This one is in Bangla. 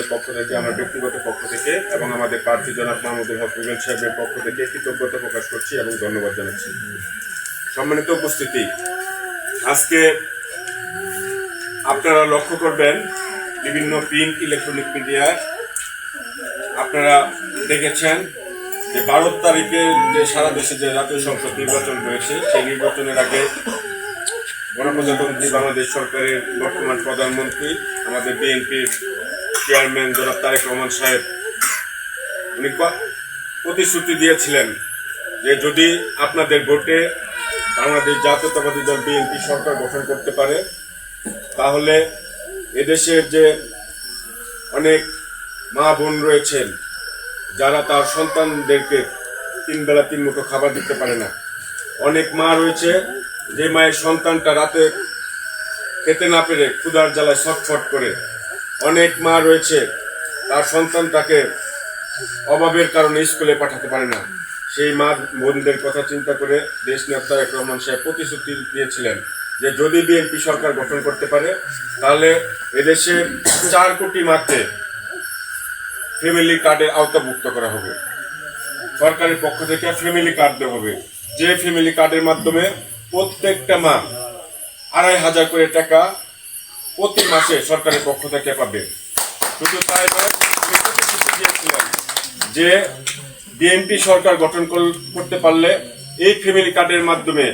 দলের পক্ষ থেকে, আমার ব্যক্তিগত পক্ষ থেকে এবং আমাদের প্রার্থী জনাব মাহমুদুল হক রুবেল সাহেবের পক্ষ থেকে কৃতজ্ঞতা প্রকাশ করছি এবং ধন্যবাদ জানাচ্ছি। সম্মানিত উপস্থিতি, আজকে আপনারা লক্ষ্য করবেন বিভিন্ন প্রিন্ট ইলেকট্রনিক মিডিয়ায় আপনারা দেখেছেন যে 12 তারিখে যে সারা দেশে যে জাতীয় সংসদ নির্বাচন হয়েছে, সেই নির্বাচনের আগে গণপ্রজাতন্ত্রী বাংলাদেশ সরকারের বর্তমান প্রধানমন্ত্রী আমাদের বিএনপির চেয়ারম্যান জনাব তারেক রহমান সাহেব উনি প্রতিশ্রুতি দিয়েছিলেন যে যদি আপনাদের ভোটে বাংলাদেশ জাতীয়তাবাদী দল বিএনপি সরকার গঠন করতে পারে তাহলে এদেশের যে অনেক মা বোন রয়েছেন যারা তার সন্তানদেরকে 3 বেলা 3 মুঠো খাবার দিতে পারে না, অনেক মা রয়েছে যে মায়ের সন্তানটা রাতে খেতে না পেরে ক্ষুধার জ্বালায় ছটফট করে, অনেক মা রয়েছে তার সন্তানটাকে অভাবের কারণে স্কুলে পাঠাতে পারে না, সেই মা বোনদের কথা চিন্তা করে দেশ নেতা তারেক রহমান সাহেব প্রতিশ্রুতি দিয়েছিলেন যে যদি বিএনপি সরকার গঠন করতে পারে তাহলে এদেশের 4 কোটি মাকে ফ্যামিলি কার্ডের আওতাভুক্ত করা হবে। সরকারের পক্ষ থেকে ফ্যামিলি কার্ড দেওয়া হবে, যে ফ্যামিলি কার্ডের মাধ্যমে প্রত্যেকটা মা 2500 করে টাকা প্রতি মাসে সরকারের পক্ষ থেকে পাবে। শুধু তাই নয়, দিয়েছিলেন যে বিএনপি সরকার গঠন করতে পারলে এই ফ্যামিলি কার্ডের মাধ্যমে